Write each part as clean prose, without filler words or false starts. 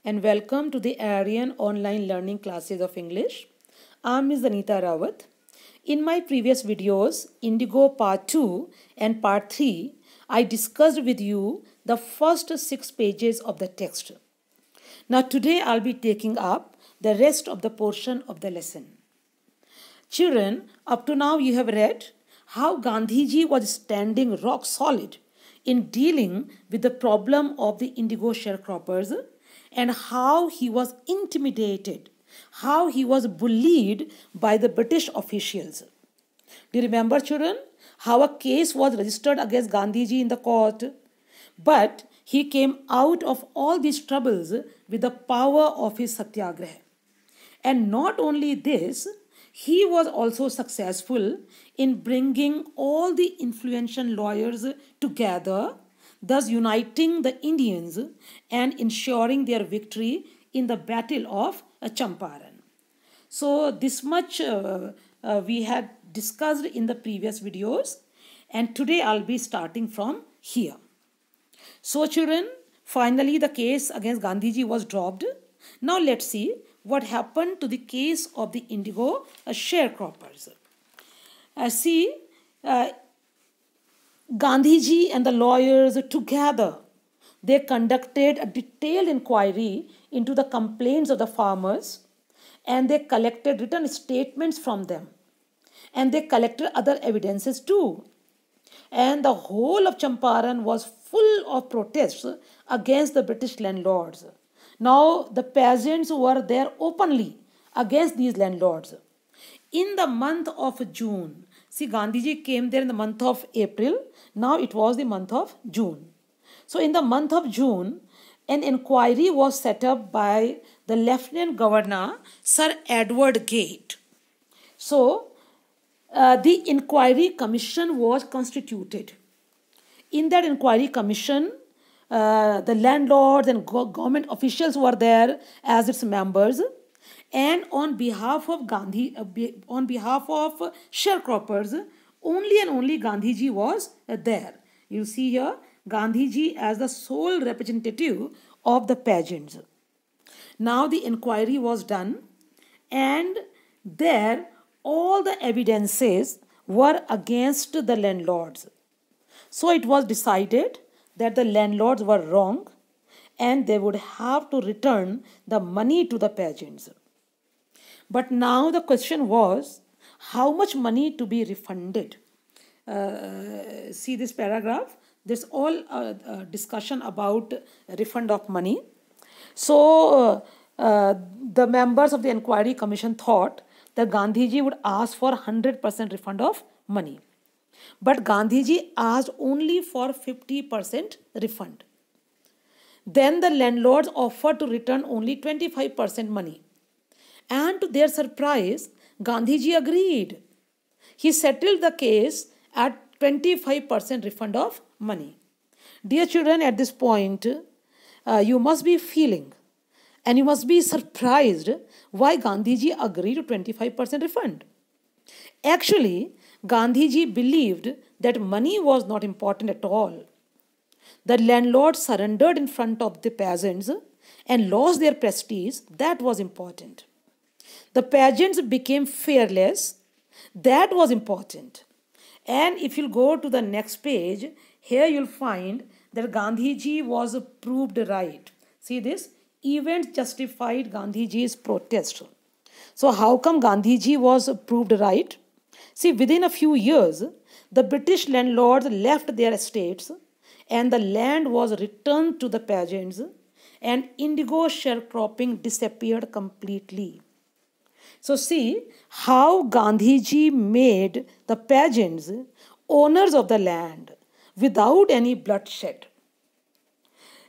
and welcome to the Aryan online learning classes of English. I'm Ms. Anita Rawat. In my previous videos, Indigo Part 2 and Part 3, I discussed with you the first 6 pages of the text. Now today I'll be taking up the rest of the portion of the lesson. Children, up to now you have read how Gandhiji was standing rock solid in dealing with the problem of the indigo sharecroppers and how he was intimidated, how he was bullied by the British officials. Do you remember, children, how a case was registered against Gandhiji in the court? But he came out of all these troubles with the power of his satyagraha. And not only this, he was also successful in bringing all the influential lawyers together, thus uniting the Indians and ensuring their victory in the Battle of Champaran. So this much we had discussed in the previous videos, and today I'll be starting from here. So children, finally the case against Gandhiji was dropped. Now let's see what happened to the case of the indigo sharecroppers. Gandhiji and the lawyers together, they conducted a detailed inquiry into the complaints of the farmers, and they collected written statements from them, and they collected other evidences too. And the whole of Champaran was full of protests against the British landlords. Now the peasants were there openly against these landlords. In the month of June, see, Gandhiji came there in the month of April. Now it was the month of June. So in the month of June, an inquiry was set up by the Lieutenant Governor, Sir Edward Gate. So the inquiry commission was constituted. In that inquiry commission, the landlords and government officials were there as its members, and on behalf of sharecroppers, only and only Gandhiji was there. You see here Gandhiji as the sole representative of the peasants. Now the inquiry was done, and there all the evidences were against the landlords. So it was decided that the landlords were wrong and they would have to return the money to the peasants. But now the question was, how much money to be refunded? See this paragraph. There's all discussion about refund of money. So the members of the inquiry commission thought that Gandhiji would ask for 100% refund of money. But Gandhiji asked only for 50% refund. Then the landlords offered to return only 25% money. And to their surprise, Gandhiji agreed. He settled the case at 25% refund of money. Dear children, at this point, you must be feeling and you must be surprised why Gandhiji agreed to 25% refund. Actually, Gandhiji believed that money was not important at all. The landlords surrendered in front of the peasants and lost their prestige. That was important. The peasants became fearless. That was important. And if you go to the next page, here you'll find that Gandhiji was proved right. See this? Events justified Gandhiji's protest. So how come Gandhiji was proved right? See, within a few years, the British landlords left their estates and the land was returned to the peasants, and indigo sharecropping disappeared completely. So see how Gandhiji made the peasants owners of the land without any bloodshed.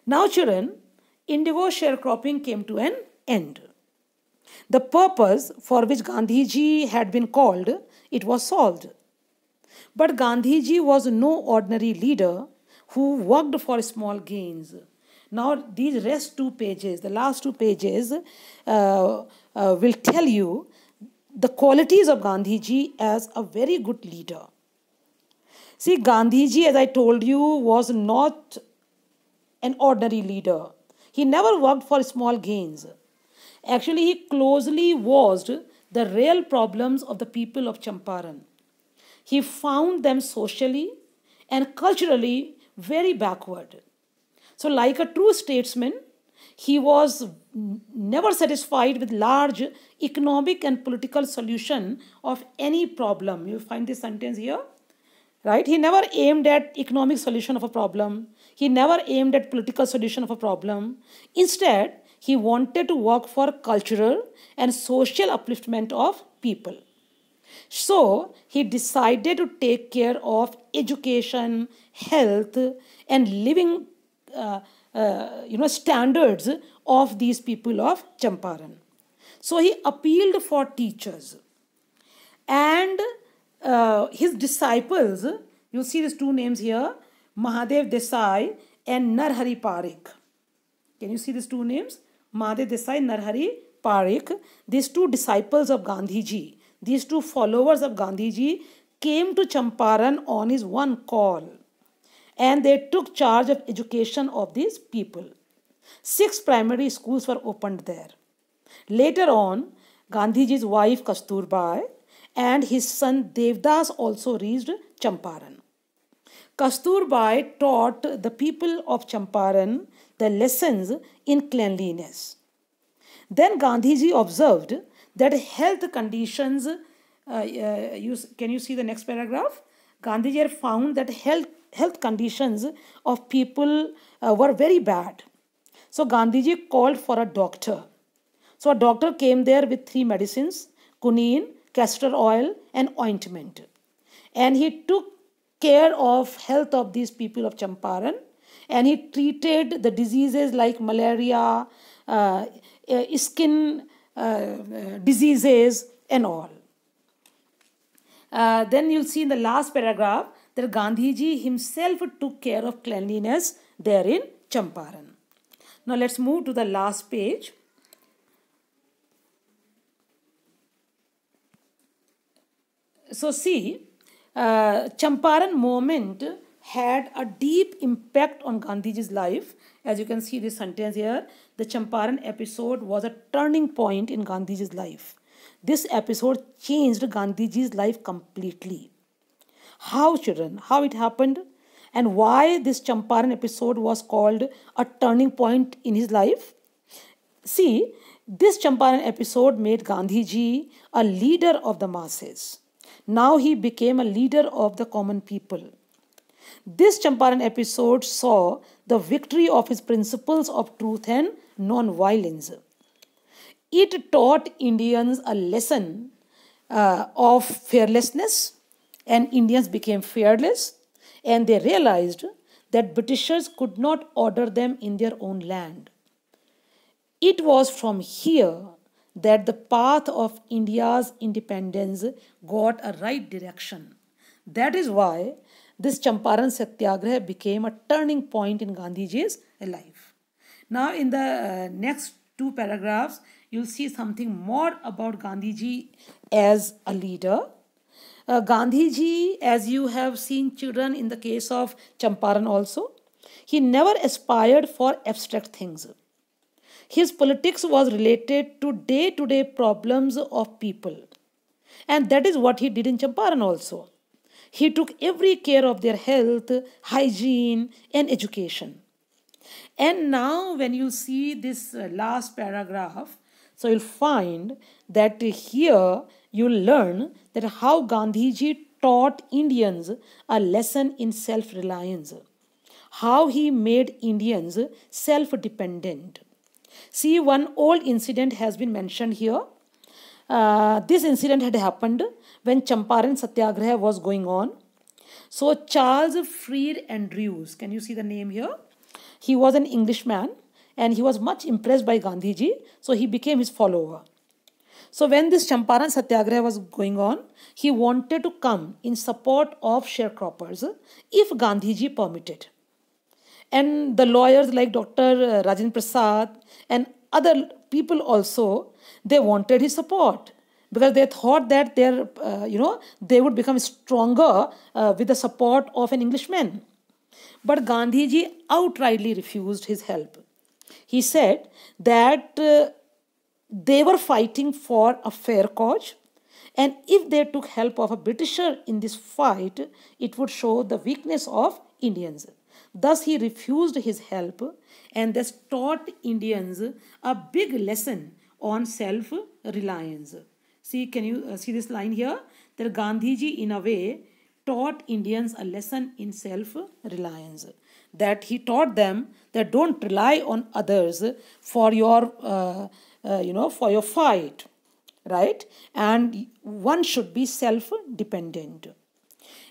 Now children, indigo sharecropping came to an end. The purpose for which Gandhiji had been called, it was solved. But Gandhiji was no ordinary leader who worked for small gains. Now these rest 2 pages, the last 2 pages will tell you the qualities of Gandhiji as a very good leader. See, Gandhiji, as I told you, was not an ordinary leader. He never worked for small gains. Actually, he closely watched the real problems of the people of Champaran. He found them socially and culturally very backward. So, like a true statesman, he was never satisfied with large economic and political solution of any problem. You find this sentence here, right? He never aimed at economic solution of a problem. He never aimed at political solution of a problem. Instead, he wanted to work for cultural and social upliftment of people. So he decided to take care of education, health, and living standards of these people of Champaran. So he appealed for teachers. And his disciples, you see these two names here, Mahadev Desai and Narhari Parikh. Can you see these two names? Mahadev Desai, Narhari Parikh. These two disciples of Gandhiji, these two followers of Gandhiji came to Champaran on his one call. And they took charge of education of these people. 6 primary schools were opened there. Later on, Gandhiji's wife Kasturbai and his son Devdas also reached Champaran. Kasturbai taught the people of Champaran the lessons in cleanliness. Then Gandhiji observed that health conditions, can you see the next paragraph? Gandhiji found that health conditions of people were very bad. So Gandhiji called for a doctor. So a doctor came there with 3 medicines, quinine, castor oil and ointment. And he took care of health of these people of Champaran, and he treated the diseases like malaria, skin diseases and all. Then you'll see in the last paragraph that Gandhiji himself took care of cleanliness there in Champaran. Now let's move to the last page. So see, Champaran moment had a deep impact on Gandhiji's life. As you can see this sentence here, the Champaran episode was a turning point in Gandhiji's life. This episode changed Gandhiji's life completely. How, children? How it happened? And why this Champaran episode was called a turning point in his life? See, this Champaran episode made Gandhiji a leader of the masses. Now he became a leader of the common people. This Champaran episode saw the victory of his principles of truth and non-violence. It taught Indians a lesson of fearlessness, and Indians became fearless, and they realized that Britishers could not order them in their own land. It was from here that the path of India's independence got a right direction. That is why this Champaran Satyagraha became a turning point in Gandhiji's life. Now in the next 2 paragraphs, you'll see something more about Gandhiji as a leader. Gandhiji, as you have seen, children, in the case of Champaran also, he never aspired for abstract things. His politics was related to day-to-day problems of people. And that is what he did in Champaran also. He took every care of their health, hygiene, and education. And now when you see this last paragraph, so you'll find that here you'll learn that how Gandhiji taught Indians a lesson in self-reliance. How he made Indians self-dependent. See, one old incident has been mentioned here. This incident had happened when Champaran Satyagraha was going on. So Charles Freed Andrews, can you see the name here? He was an Englishman and he was much impressed by Gandhiji, so he became his follower. So when this Champaran Satyagraha was going on, he wanted to come in support of sharecroppers if Gandhiji permitted. And the lawyers like Dr. Rajendra Prasad and other people also, they wanted his support because they thought that they would become stronger with the support of an Englishman. But Gandhiji outrightly refused his help. He said that they were fighting for a fair cause, and if they took help of a Britisher in this fight, it would show the weakness of Indians. Thus, he refused his help and thus taught Indians a big lesson on self reliance. See, can you see this line here? That Gandhiji, in a way, taught Indians a lesson in self reliance. That he taught them that don't rely on others for your, for your fight, right? And one should be self dependent.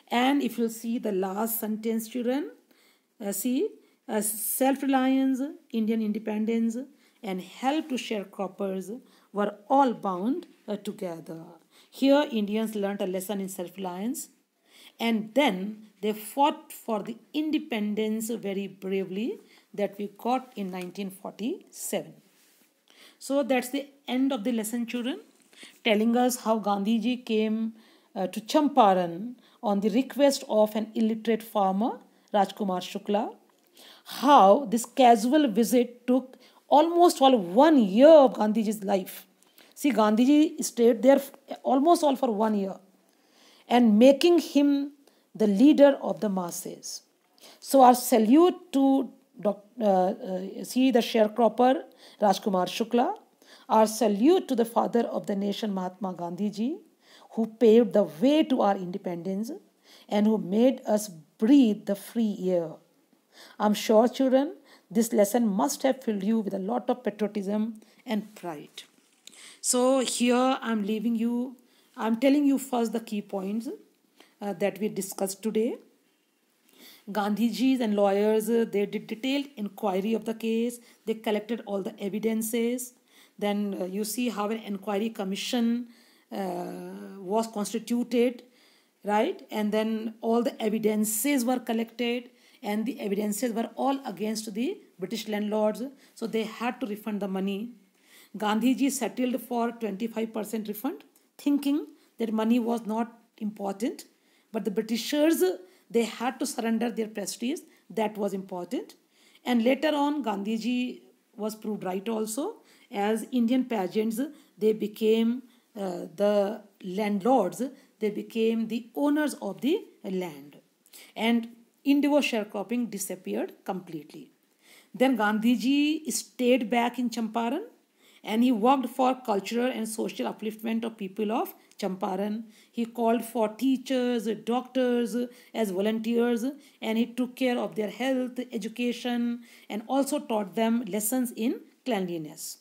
And if you see the last sentence, children, see, self reliance, Indian independence, and help to sharecroppers were all bound together. Here, Indians learnt a lesson in self reliance, and then they fought for the independence very bravely that we got in 1947. So that's the end of the lesson, children, telling us how Gandhiji came to Champaran on the request of an illiterate farmer, Rajkumar Shukla. How this casual visit took almost all 1 year of Gandhiji's life. See, Gandhiji stayed there almost all for 1 year, and making him the leader of the masses. So our salute to the sharecropper Rajkumar Shukla, our salute to the father of the nation Mahatma Gandhiji, who paved the way to our independence and who made us breathe the free air. I'm sure, children, this lesson must have filled you with a lot of patriotism and pride. So here I'm telling you first the key points that we discussed today. Gandhijis and lawyers, they did detailed inquiry of the case. They collected all the evidences. Then you see how an inquiry commission was constituted, right? And then all the evidences were collected, and the evidences were all against the British landlords. So they had to refund the money. Gandhiji settled for 25% refund, thinking that money was not important. But the Britishers, they had to surrender their prestige. That was important. And later on, Gandhiji was proved right also. As Indian peasants, they became the landlords. They became the owners of the land. And indigo sharecropping disappeared completely. Then Gandhiji stayed back in Champaran, and he worked for cultural and social upliftment of people of Champaran. He called for teachers, doctors as volunteers, and he took care of their health, education, and also taught them lessons in cleanliness.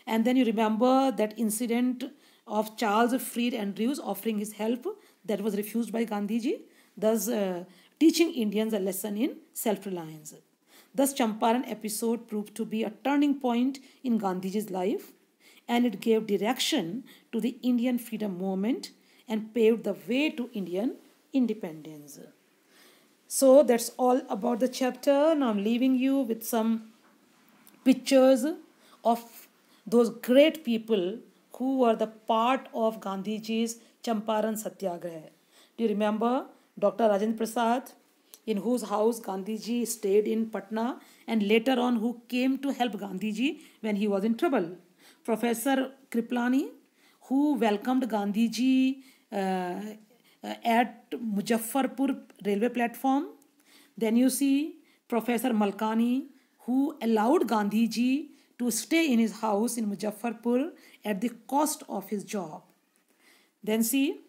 And then you remember that incident of Charles Freed Andrews offering his help that was refused by Gandhiji, thus teaching Indians a lesson in self-reliance. Thus, Champaran episode proved to be a turning point in Gandhiji's life, and it gave direction to the Indian freedom movement and paved the way to Indian independence. So that's all about the chapter. Now I'm leaving you with some pictures of those great people who were the part of Gandhiji's Champaran Satyagraha. Do you remember Dr. Rajendra Prasad, in whose house Gandhiji stayed in Patna, and later on who came to help Gandhiji when he was in trouble? Professor Kriplani, who welcomed Gandhiji at Muzaffarpur railway platform. Then you see Professor Malkani, who allowed Gandhiji to stay in his house in Muzaffarpur at the cost of his job. Then see,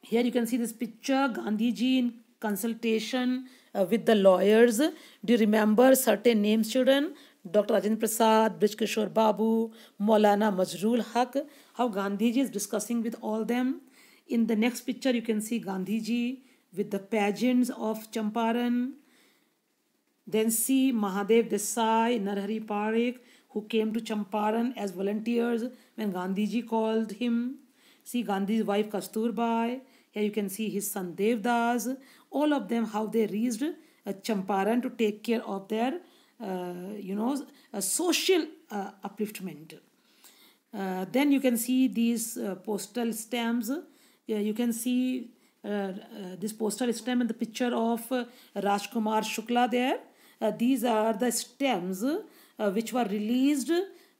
here you can see this picture, Gandhiji in consultation with the lawyers. Do you remember certain names, children? Dr. Rajendra Prasad, Brij Kishore Babu, Maulana Majrul Haq, how Gandhiji is discussing with all them. In the next picture, you can see Gandhiji with the pageants of Champaran. Then see Mahadev Desai, Narhari Parikh, who came to Champaran as volunteers when Gandhiji called him. See Gandhi's wife Kasturbai. Here you can see his son Devdas. All of them, how they reached Champaran to take care of their, social upliftment. Then you can see these postal stamps. You can see this postal stamp in the picture of Rajkumar Shukla there. These are the stamps which were released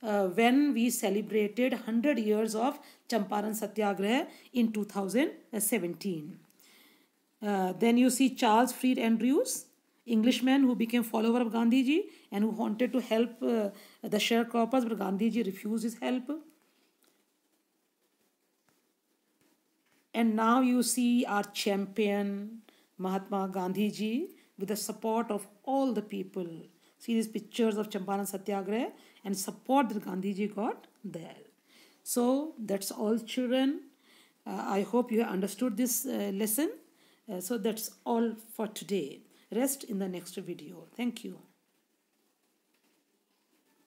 when we celebrated 100 years of Champaran Satyagraha in 2017. Then you see Charles Fried Andrews, Englishman who became follower of Gandhiji and who wanted to help the sharecroppers, but Gandhiji refused his help. And now you see our champion Mahatma Gandhiji with the support of all the people. See these pictures of Champaran Satyagraha and support that Gandhiji got there. So that's all, children. I hope you have understood this lesson. So that's all for today. Rest in the next video. Thank you.